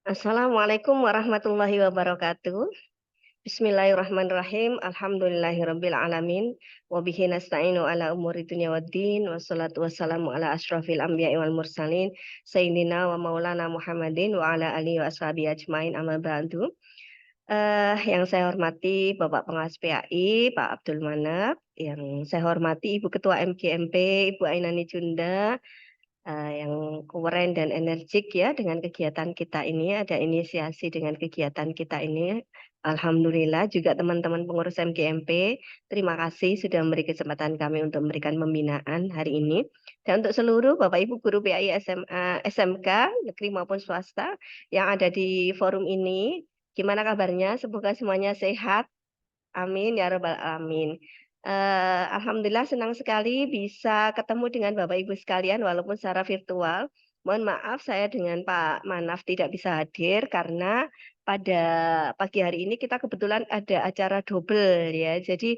Assalamualaikum warahmatullahi wabarakatuh. Bismillahirrahmanirrahim. Alhamdulillahirabbil alamin. Wa bihi nasta'inu ala umuri dunya waddin. Wassalatu wassalamu ala asyrafil anbiya'i wal mursalin. Sayyidina wa maulana Muhammadin wa ala alihi wa ashabihi ajmain amma ba'du. Yang saya hormati Bapak Pengawas PAI, Pak Abdul Manap, yang saya hormati Ibu Ketua MGMP, Ibu Ainani Junda, yang keren dan energik ya dengan kegiatan kita ini, ada inisiasi dengan kegiatan kita ini. Alhamdulillah juga teman-teman pengurus MGMP, terima kasih sudah memberi kesempatan kami untuk memberikan pembinaan hari ini. Dan untuk seluruh Bapak Ibu guru PAI SMA, SMK, negeri maupun swasta yang ada di forum ini, gimana kabarnya? Semoga semuanya sehat. Amin ya rabbal alamin. Alhamdulillah senang sekali bisa ketemu dengan Bapak Ibu sekalian walaupun secara virtual. Mohon maaf saya dengan Pak Manaf tidak bisa hadir karena pada pagi hari ini kita kebetulan ada acara double ya. Jadi,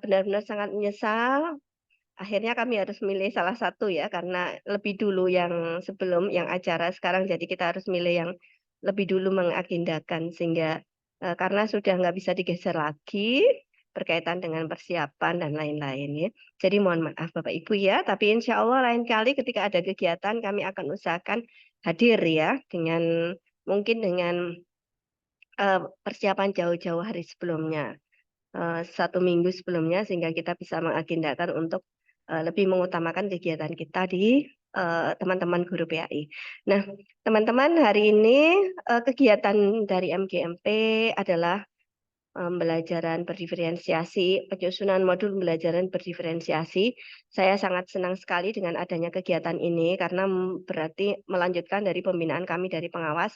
benar-benar sangat menyesal akhirnya kami harus milih salah satu ya karena lebih dulu yang sebelum yang acara sekarang jadi kita harus milih yang lebih dulu mengagendakan sehingga, karena sudah nggak bisa digeser lagi, berkaitan dengan persiapan dan lain-lain ya. Jadi mohon maaf Bapak Ibu ya, tapi insya Allah lain kali ketika ada kegiatan kami akan usahakan hadir ya dengan mungkin dengan, persiapan jauh-jauh hari sebelumnya. 1 minggu sebelumnya sehingga kita bisa mengagendakan untuk, lebih mengutamakan kegiatan kita di, teman-teman guru PAI. Nah, teman-teman hari ini, kegiatan dari MGMP adalah, pembelajaran berdiferensiasi, penyusunan modul pembelajaran berdiferensiasi. Saya sangat senang sekali dengan adanya kegiatan ini karena, berarti melanjutkan dari pembinaan kami dari pengawas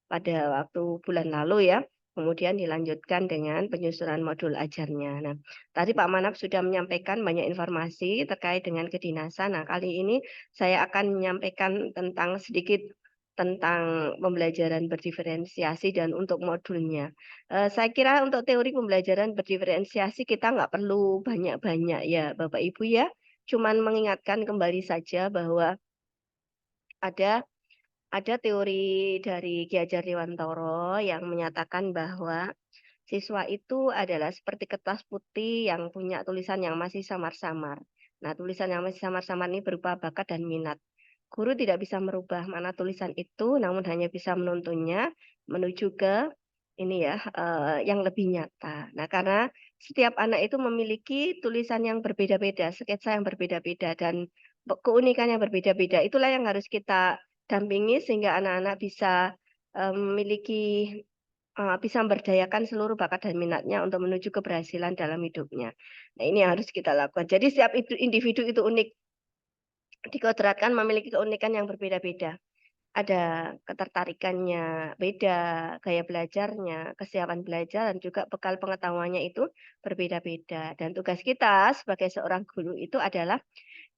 pada waktu bulan lalu ya, kemudian dilanjutkan dengan penyusunan modul ajarnya. Nah, tadi Pak Manap sudah menyampaikan banyak informasi terkait dengan kedinasan. Nah, kali ini saya akan menyampaikan tentang sedikit tentang pembelajaran berdiferensiasi dan untuk modulnya. Saya kira untuk teori pembelajaran berdiferensiasi kita nggak perlu banyak-banyak ya Bapak Ibu ya, cuman mengingatkan kembali saja bahwa ada ada teori dari Ki Hajar Dewantara yang menyatakan bahwa siswa itu adalah seperti kertas putih yang punya tulisan yang masih samar-samar. Nah, tulisan yang masih samar-samar ini berupa bakat dan minat. Guru tidak bisa merubah mana tulisan itu, namun hanya bisa menuntunnya menuju ke ini ya, yang lebih nyata. Nah, karena setiap anak itu memiliki tulisan yang berbeda-beda, sketsa yang berbeda-beda, dan keunikan yang berbeda-beda. Itulah yang harus kita dampingi sehingga anak-anak bisa, memiliki bisa memberdayakan seluruh bakat dan minatnya untuk menuju keberhasilan dalam hidupnya. Nah, ini yang harus kita lakukan. Jadi setiap individu itu unik, dikodratkan memiliki keunikan yang berbeda-beda. Ada ketertarikannya beda, gaya belajarnya, kesiapan belajar, dan juga bekal pengetahuannya itu berbeda-beda. Dan tugas kita sebagai seorang guru itu adalah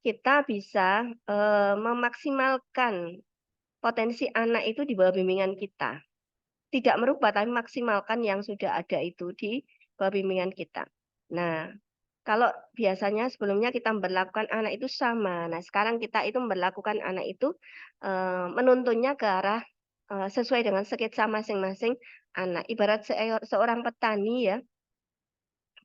kita bisa, memaksimalkan potensi anak itu di bawah bimbingan kita. Tidak merubah, tapi maksimalkan yang sudah ada itu di bawah bimbingan kita. Nah, kalau biasanya sebelumnya kita memperlakukan anak itu sama. Nah, sekarang kita itu memperlakukan anak itu, menuntunnya ke arah, sesuai dengan sketsa masing-masing anak. Ibarat seorang petani ya,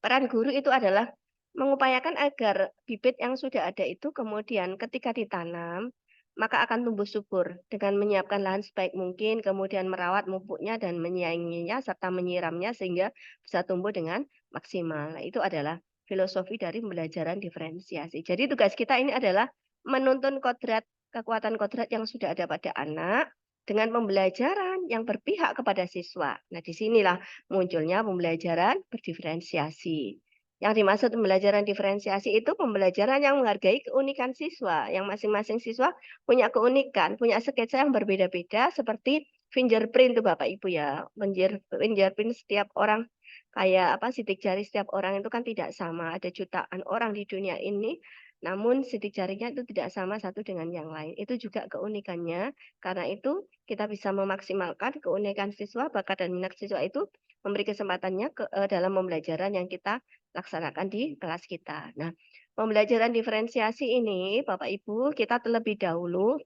peran guru itu adalah mengupayakan agar bibit yang sudah ada itu kemudian ketika ditanam, maka akan tumbuh subur dengan menyiapkan lahan sebaik mungkin, kemudian merawat pupuknya dan menyainginya serta menyiramnya sehingga bisa tumbuh dengan maksimal. Nah, itu adalah filosofi dari pembelajaran diferensiasi. Jadi tugas kita ini adalah menuntun kodrat, kekuatan kodrat yang sudah ada pada anak dengan pembelajaran yang berpihak kepada siswa. Nah, disinilah munculnya pembelajaran berdiferensiasi. Yang dimaksud pembelajaran diferensiasi itu pembelajaran yang menghargai keunikan siswa, yang masing-masing siswa punya keunikan, punya sketsa yang berbeda-beda seperti fingerprint tuh Bapak Ibu ya. Fingerprint setiap orang kayak apa sidik jari setiap orang itu kan tidak sama. Ada jutaan orang di dunia ini, namun sidik jarinya itu tidak sama satu dengan yang lain. Itu juga keunikannya. Karena itu kita bisa memaksimalkan keunikan siswa, bakat dan minat siswa itu memberi kesempatannya dalam pembelajaran yang kita laksanakan di kelas kita. Nah, pembelajaran diferensiasi ini Bapak Ibu, kita terlebih dahulu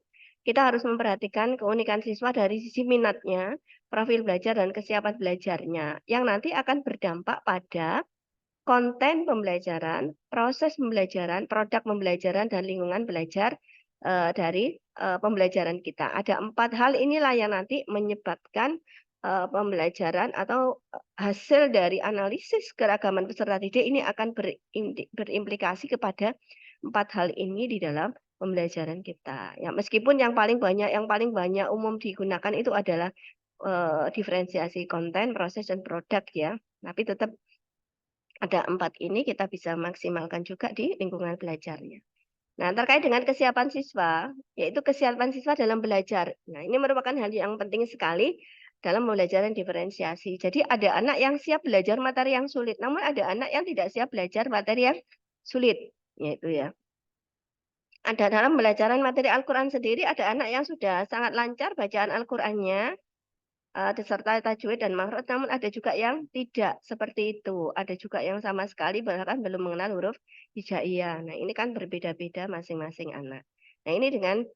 kita harus memperhatikan keunikan siswa dari sisi minatnya, profil belajar, dan kesiapan belajarnya, yang nanti akan berdampak pada konten pembelajaran, proses pembelajaran, produk pembelajaran, dan lingkungan belajar dari pembelajaran kita. Ada 4 hal inilah yang nanti menyebabkan pembelajaran atau hasil dari analisis keragaman peserta didik ini akan berimplikasi kepada 4 hal ini di dalam pembelajaran kita. Ya, meskipun yang paling banyak umum digunakan itu adalah diferensiasi konten, proses, dan produk ya. Tapi tetap ada 4 ini kita bisa maksimalkan juga di lingkungan belajarnya. Nah, terkait dengan kesiapan siswa, yaitu kesiapan siswa dalam belajar. Nah, ini merupakan hal yang penting sekali dalam pembelajaran diferensiasi. Jadi ada anak yang siap belajar materi yang sulit, namun ada anak yang tidak siap belajar materi yang sulit, yaitu ya. Ada dalam pembelajaran materi Al-Quran sendiri, ada anak yang sudah sangat lancar bacaan Al-Qurannya, disertai tajwid dan makhraj, namun ada juga yang tidak seperti itu. Ada juga yang sama sekali bahkan belum mengenal huruf hijaiyah. Nah, ini kan berbeda-beda masing-masing anak. Nah, ini dengan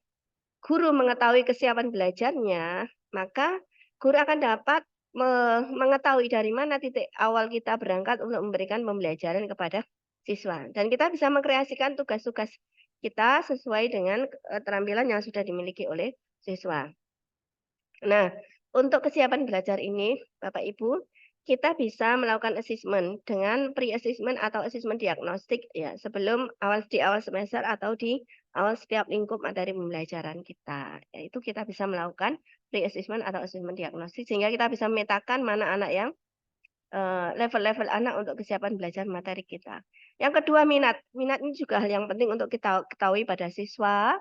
guru mengetahui kesiapan belajarnya, maka guru akan dapat mengetahui dari mana titik awal kita berangkat untuk memberikan pembelajaran kepada siswa. Dan kita bisa mengkreasikan tugas-tugas kita sesuai dengan keterampilan yang sudah dimiliki oleh siswa. Nah, untuk kesiapan belajar ini, Bapak Ibu, kita bisa melakukan assessment dengan pre-assessment atau assessment diagnostik ya, di awal semester atau di awal setiap lingkup materi pembelajaran kita. Yaitu kita bisa melakukan pre-assessment atau assessment diagnostik sehingga kita bisa memetakan mana anak yang level-level anak untuk kesiapan belajar materi kita. Yang kedua, minat. Minat ini juga hal yang penting untuk kita ketahui pada siswa,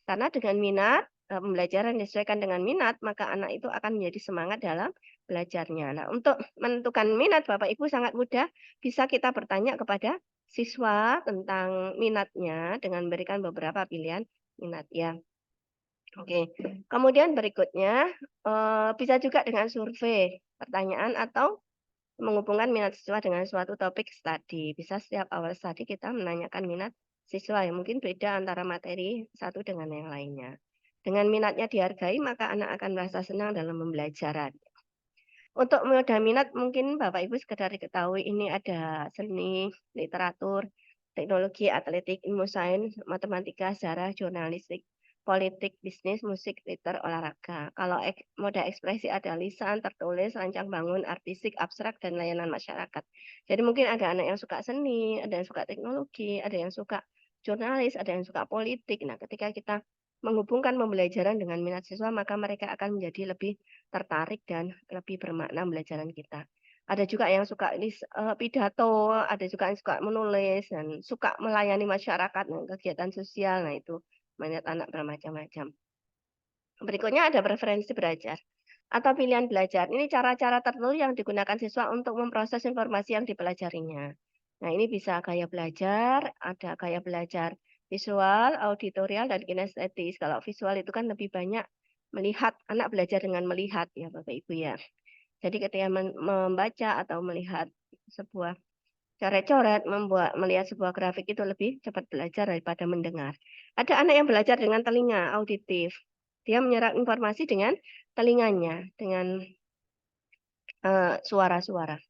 karena dengan minat, pembelajaran disesuaikan dengan minat, maka anak itu akan menjadi semangat dalam belajarnya. Nah, untuk menentukan minat Bapak Ibu sangat mudah, bisa kita bertanya kepada siswa tentang minatnya dengan memberikan beberapa pilihan minat ya. Oke, kemudian berikutnya, bisa juga dengan survei, pertanyaan atau menghubungkan minat siswa dengan suatu topik studi. Bisa setiap awal studi kita menanyakan minat siswa yang mungkin beda antara materi satu dengan yang lainnya. Dengan minatnya dihargai, maka anak akan merasa senang dalam pembelajaran. Untuk moda minat mungkin Bapak Ibu sekedar diketahui ini ada seni, literatur, teknologi, atletik, ilmu sains, matematika, sejarah, jurnalistik, politik, bisnis, musik, liter, olahraga. Kalau moda ekspresi ada lisan, tertulis, rancang bangun, artistik, abstrak, dan layanan masyarakat. Jadi mungkin ada anak yang suka seni, ada yang suka teknologi, ada yang suka jurnalis, ada yang suka politik. Nah, ketika kita menghubungkan pembelajaran dengan minat siswa, maka mereka akan menjadi lebih tertarik dan lebih bermakna pembelajaran kita. Ada juga yang suka pidato, ada juga yang suka menulis dan suka melayani masyarakat dengan kegiatan sosial. Nah, itu minat anak bermacam-macam. Berikutnya ada preferensi belajar atau pilihan belajar. Ini cara-cara tertentu yang digunakan siswa untuk memproses informasi yang dipelajarinya. Nah, ini bisa gaya belajar, ada gaya belajar visual, auditorial, dan kinestetis. Kalau visual itu kan lebih banyak melihat, anak belajar dengan melihat ya Bapak Ibu ya. Jadi ketika membaca atau melihat sebuah coret-coret, melihat sebuah grafik itu lebih cepat belajar daripada mendengar. Ada anak yang belajar dengan telinga, auditif. Dia menyerap informasi dengan telinganya, dengan suara-suara.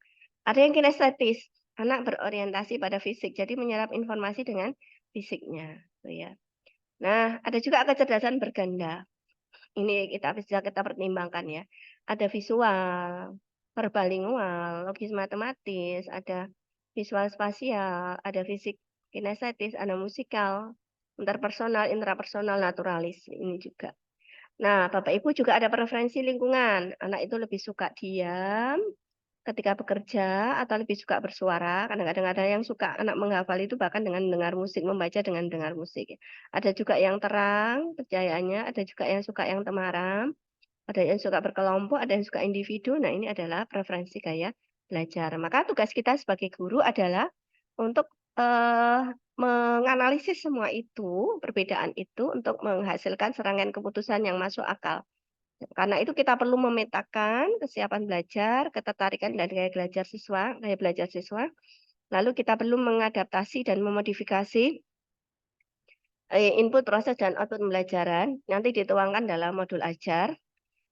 Ada yang kinestetis, anak berorientasi pada fisik, jadi menyerap informasi dengan fisiknya, gitu ya. Nah, ada juga kecerdasan berganda. Ini kita pertimbangkan ya. Ada visual, perbalingual, logis matematis, ada visual spasial, ada fisik kinestetis, ada musikal, interpersonal, intrapersonal, naturalis ini juga. Nah, Bapak Ibu juga ada preferensi lingkungan. Anak itu lebih suka diam ketika bekerja atau lebih suka bersuara. Kadang-kadang ada yang suka anak menghafal itu bahkan dengan mendengar musik, membaca dengan dengar musik. Ada juga yang terang pencahayaannya, ada juga yang suka yang temaram, ada yang suka berkelompok, ada yang suka individu. Nah, ini adalah preferensi gaya belajar. Maka tugas kita sebagai guru adalah untuk menganalisis semua itu, perbedaan itu untuk menghasilkan serangkaian keputusan yang masuk akal. Karena itu kita perlu memetakan kesiapan belajar, ketertarikan dan gaya belajar siswa. Lalu kita perlu mengadaptasi dan memodifikasi input, proses, dan output pembelajaran nanti dituangkan dalam modul ajar.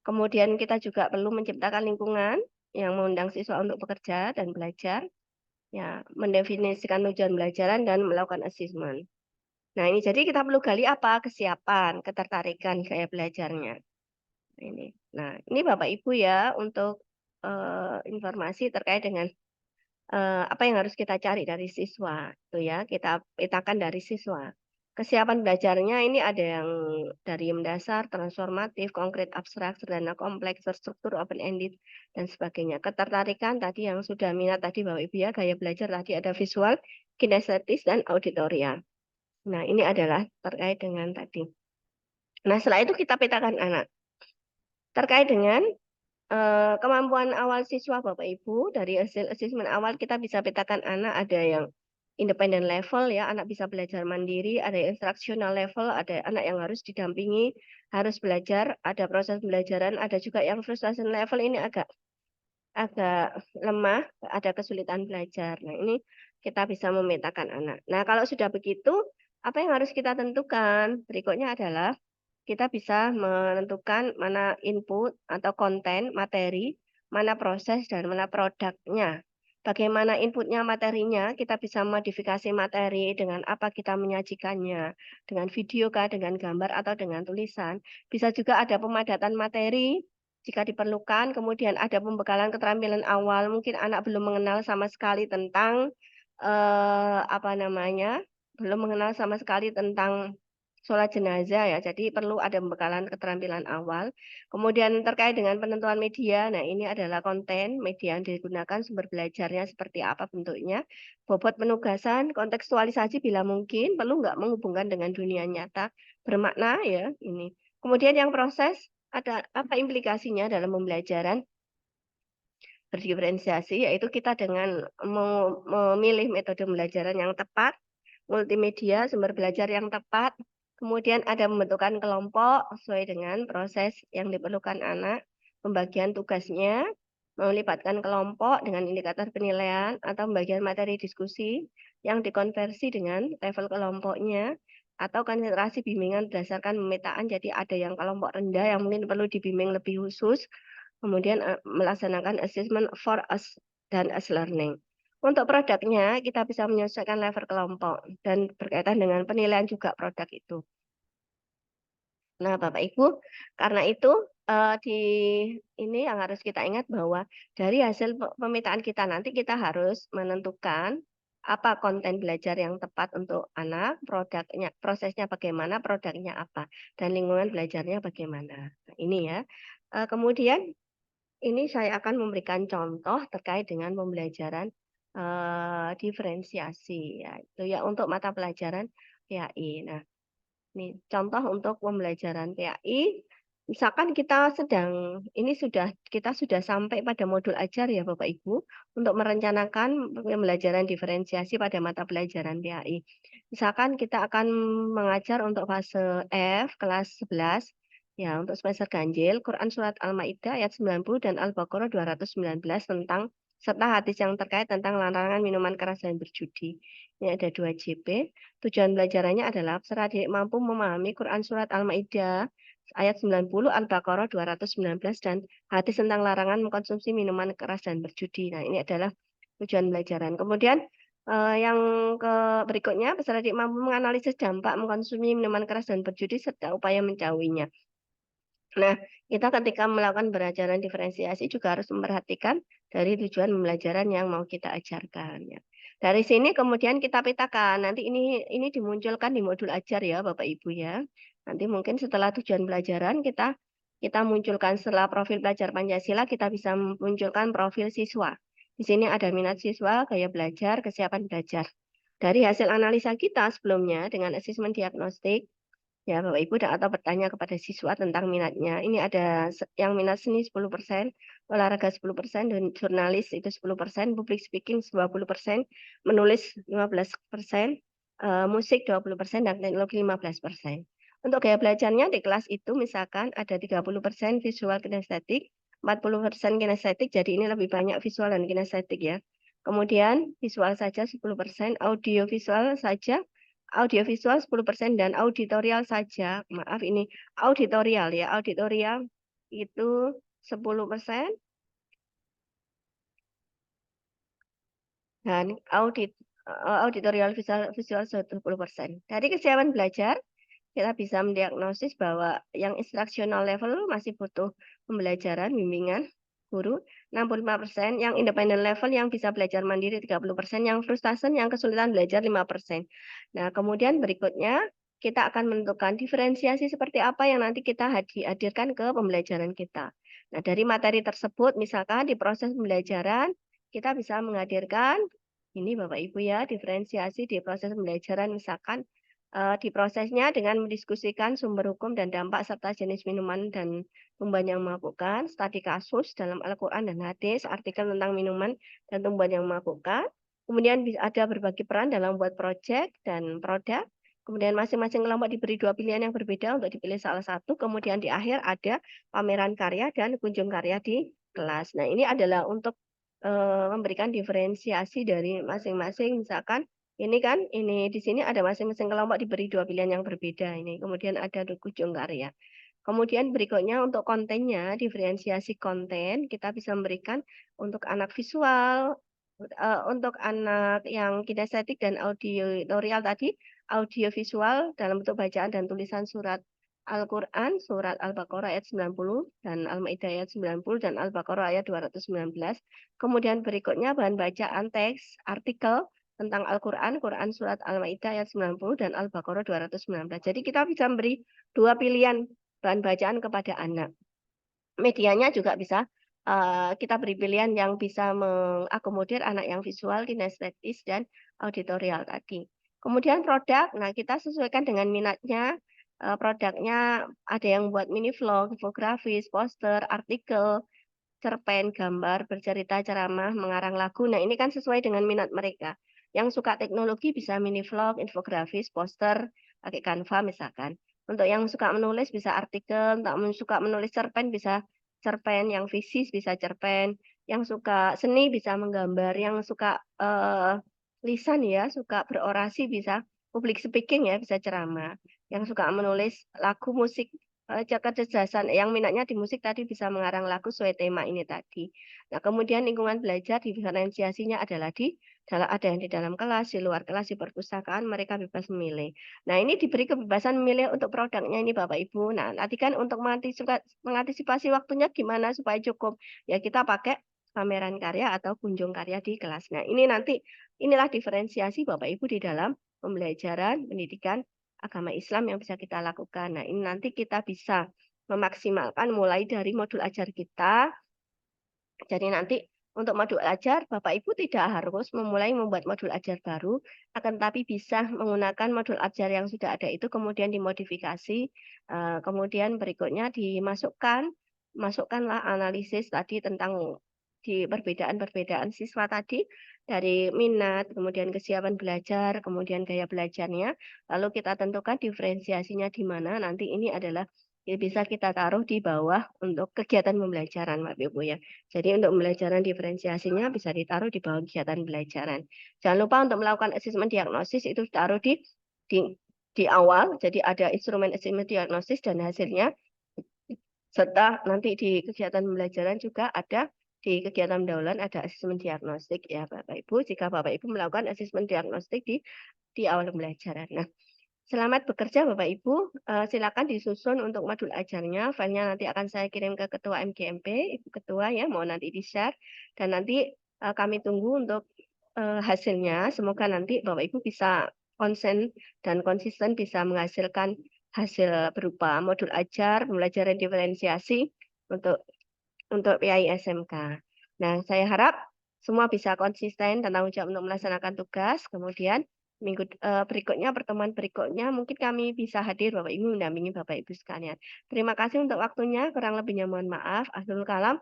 Kemudian kita juga perlu menciptakan lingkungan yang mengundang siswa untuk bekerja dan belajar, ya, mendefinisikan tujuan pembelajaran dan melakukan asesmen. Nah, ini jadi kita perlu gali apa? Kesiapan, ketertarikan gaya belajarnya. Ini. Nah, ini Bapak Ibu ya untuk informasi terkait dengan apa yang harus kita cari dari siswa, itu ya, kita petakan dari siswa. Kesiapan belajarnya ini ada yang dari mendasar, transformatif, konkret, abstrak, sederhana, kompleks, terstruktur, open-ended, dan sebagainya. Ketertarikan tadi yang sudah minat tadi Bapak Ibu ya, gaya belajar tadi ada visual, kinestetis, dan auditorial. Nah, ini adalah terkait dengan tadi. Nah, setelah itu kita petakan anak. Terkait dengan kemampuan awal siswa Bapak Ibu, dari hasil asesmen awal kita bisa petakan anak ada yang independent level ya, anak bisa belajar mandiri, ada yang instructional level, ada anak yang harus didampingi, harus belajar, ada proses pembelajaran, ada juga yang frustration level ini agak agak lemah, ada kesulitan belajar. Nah, ini kita bisa memetakan anak. Nah, kalau sudah begitu, apa yang harus kita tentukan? Berikutnya adalah kita bisa menentukan mana input atau konten, materi, mana proses, dan mana produknya. Bagaimana inputnya, materinya, kita bisa modifikasi materi dengan apa kita menyajikannya, dengan video kah, dengan gambar, atau dengan tulisan. Bisa juga ada pemadatan materi jika diperlukan, kemudian ada pembekalan keterampilan awal, mungkin anak belum mengenal sama sekali tentang, apa namanya, belum mengenal sama sekali tentang sholat jenazah ya, jadi perlu ada pembekalan keterampilan awal. Kemudian terkait dengan penentuan media, nah ini adalah konten, media yang digunakan, sumber belajarnya seperti apa bentuknya, bobot penugasan, kontekstualisasi bila mungkin, perlu nggak menghubungkan dengan dunia nyata, bermakna ya ini. Kemudian yang proses, ada apa implikasinya dalam pembelajaran berdiferensiasi, yaitu kita dengan memilih metode pembelajaran yang tepat, multimedia, sumber belajar yang tepat, kemudian ada pembentukan kelompok sesuai dengan proses yang diperlukan anak, pembagian tugasnya, melibatkan kelompok dengan indikator penilaian atau pembagian materi diskusi yang dikonversi dengan level kelompoknya, atau konsentrasi bimbingan berdasarkan pemetaan, jadi ada yang kelompok rendah yang mungkin perlu dibimbing lebih khusus, kemudian melaksanakan assessment for us dan us learning. Untuk produknya, kita bisa menyesuaikan level kelompok dan berkaitan dengan penilaian juga produk itu. Nah, Bapak Ibu, karena itu di ini yang harus kita ingat bahwa dari hasil pemetaan kita nanti kita harus menentukan apa konten belajar yang tepat untuk anak, produknya, prosesnya bagaimana, produknya apa, dan lingkungan belajarnya bagaimana. Nah, ini ya. Kemudian ini saya akan memberikan contoh terkait dengan pembelajaran, diferensiasi ya, itu ya untuk mata pelajaran PAI. Nah, ini contoh untuk pembelajaran PAI, misalkan kita sudah sampai pada modul ajar ya Bapak Ibu, untuk merencanakan pembelajaran diferensiasi pada mata pelajaran PAI. Misalkan kita akan mengajar untuk fase F kelas 11, ya untuk semester ganjil, Quran Surat Al-Maidah ayat 90 dan Al-Baqarah 219 tentang serta hadis yang terkait tentang larangan minuman keras dan berjudi. Ini ada 2 JP. Tujuan belajarannya adalah peserta didik mampu memahami Quran Surat Al-Maidah ayat 90, Al-Baqarah 219, dan hadis tentang larangan mengkonsumsi minuman keras dan berjudi. Nah, ini adalah tujuan belajaran. Kemudian yang berikutnya, peserta didik mampu menganalisis dampak mengkonsumsi minuman keras dan berjudi serta upaya menjauhinya. Nah, kita ketika melakukan pembelajaran diferensiasi juga harus memperhatikan dari tujuan pembelajaran yang mau kita ajarkan ya. Dari sini kemudian kita petakan. Nanti ini dimunculkan di modul ajar ya Bapak Ibu ya. Nanti mungkin setelah tujuan pelajaran kita munculkan setelah profil pelajar Pancasila, kita bisa munculkan profil siswa. Di sini ada minat siswa, gaya belajar, kesiapan belajar. Dari hasil analisa kita sebelumnya dengan asesmen diagnostik, ya, Bapak Ibu atau bertanya kepada siswa tentang minatnya. Ini ada yang minat seni 10%, olahraga 10%, dan jurnalis itu 10%, public speaking 20%, menulis 15%, musik 20%, dan teknologi 15%. Untuk gaya belajarnya di kelas itu misalkan ada 30% visual kinestetik, 40% kinestetik, jadi ini lebih banyak visual dan kinestetik ya. Kemudian visual saja 10%, audio visual saja audiovisual 10% dan auditorial saja, maaf ini auditorial ya, auditorial itu 10% dan auditorial visual visual 10%. Dari kesiapan belajar, kita bisa mendiagnosis bahwa yang instructional level masih butuh pembelajaran, bimbingan guru 65%, yang independent level yang bisa belajar mandiri 30%, yang frustration yang kesulitan belajar 5%. Nah, kemudian berikutnya kita akan menentukan diferensiasi seperti apa yang nanti kita hadirkan ke pembelajaran kita. Nah, dari materi tersebut misalkan di proses pembelajaran kita bisa menghadirkan ini Bapak Ibu ya, diferensiasi di proses pembelajaran misalkan di prosesnya dengan mendiskusikan sumber hukum dan dampak serta jenis minuman dan tumbuhan yang memabukkan, studi kasus dalam Al-Quran dan hadis, artikel tentang minuman dan tumbuhan yang memabukkan. Kemudian ada berbagi peran dalam membuat proyek dan produk. Kemudian masing-masing kelompok diberi 2 pilihan yang berbeda untuk dipilih salah satu. Kemudian di akhir ada pameran karya dan kunjung karya di kelas. Nah, ini adalah untuk memberikan diferensiasi dari masing-masing misalkan ini kan, ini di sini ada masing-masing kelompok diberi 2 pilihan yang berbeda ini, kemudian ada ujung karya. Kemudian berikutnya untuk kontennya, diferensiasi konten, kita bisa memberikan untuk anak visual, untuk anak yang kinestetik dan auditorial tadi, audio visual dalam bentuk bacaan dan tulisan surat Al-Quran, surat Al-Baqarah ayat 90 dan Al-Maidah ayat 90 dan Al-Baqarah ayat 219. Kemudian berikutnya bahan bacaan teks, artikel, tentang Al-Quran, Quran Surat Al-Maidah ayat 90 dan Al-Baqarah 219. Jadi kita bisa memberi 2 pilihan bahan bacaan kepada anak. Medianya juga bisa kita beri pilihan yang bisa mengakomodir anak yang visual, kinestetis, dan auditorial tadi. Kemudian produk, nah kita sesuaikan dengan minatnya. Produknya ada yang buat mini vlog, infografis, poster, artikel, cerpen, gambar, bercerita, ceramah, mengarang lagu. Nah, ini kan sesuai dengan minat mereka. Yang suka teknologi bisa mini vlog, infografis, poster, pakai Canva misalkan. Untuk yang suka menulis bisa artikel, untuk yang suka menulis cerpen bisa cerpen, yang fisis bisa cerpen, yang suka seni bisa menggambar, yang suka lisan ya, suka berorasi bisa public speaking ya, bisa ceramah. Yang suka menulis lagu musik kecerdasan yang minatnya di musik tadi bisa mengarang lagu sesuai tema ini tadi. Nah, kemudian lingkungan belajar diferensiasinya adalah ada yang di dalam kelas, di luar kelas, di perpustakaan, mereka bebas memilih. Nah, ini diberi kebebasan memilih untuk produknya ini Bapak Ibu. Nah, nanti kan untuk mengantisipasi waktunya gimana supaya cukup, ya kita pakai pameran karya atau kunjung karya di kelas. Nah, ini nanti inilah diferensiasi Bapak Ibu di dalam pembelajaran pendidikan agama Islam yang bisa kita lakukan. Nah, ini nanti kita bisa memaksimalkan mulai dari modul ajar kita. Jadi nanti untuk modul ajar, Bapak Ibu tidak harus memulai membuat modul ajar baru, akan tapi bisa menggunakan modul ajar yang sudah ada itu kemudian dimodifikasi, kemudian berikutnya masukkanlah analisis tadi tentang di perbedaan-perbedaan siswa tadi, dari minat, kemudian kesiapan belajar, kemudian gaya belajarnya, lalu kita tentukan diferensiasinya di mana, nanti ini adalah bisa kita taruh di bawah untuk kegiatan pembelajaran, Bapak Ibu ya. Jadi untuk pembelajaran diferensiasinya bisa ditaruh di bawah kegiatan pembelajaran. Jangan lupa untuk melakukan asesmen diagnosis itu ditaruh di di awal, jadi ada instrumen asesmen diagnosis dan hasilnya serta nanti di kegiatan pembelajaran juga ada di kegiatan pendahuluan ada asesmen diagnostik ya Bapak Ibu. Jika Bapak Ibu melakukan asesmen diagnostik di awal pembelajaran. Nah, selamat bekerja Bapak Ibu. Silakan disusun untuk modul ajarnya. Filenya nanti akan saya kirim ke Ketua MGMP, Ibu Ketua ya, mau nanti di-share dan nanti kami tunggu untuk hasilnya. Semoga nanti Bapak Ibu bisa konsen dan konsisten bisa menghasilkan hasil berupa modul ajar, pembelajaran diferensiasi untuk PAI SMK. Nah, saya harap semua bisa konsisten dan tanggung jawab untuk melaksanakan tugas. Kemudian berikutnya, pertemuan berikutnya mungkin kami bisa hadir Bapak Ibu mendampingi Bapak Ibu sekalian. Terima kasih untuk waktunya, kurang lebihnya mohon maaf. Akhirul kalam.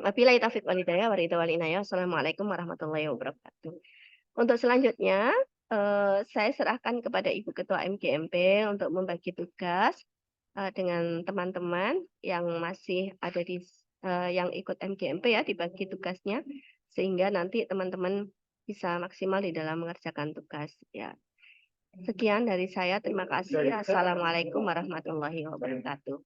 Wabillahi taufiq wal hidayah. Wassalamualaikum warahmatullahi wabarakatuh. Untuk selanjutnya, saya serahkan kepada Ibu Ketua MGMP untuk membagi tugas dengan teman-teman yang masih ada yang ikut MGMP ya, dibagi tugasnya sehingga nanti teman-teman bisa maksimal di dalam mengerjakan tugas ya. Sekian dari saya. Terima kasih. Assalamualaikum warahmatullahi wabarakatuh.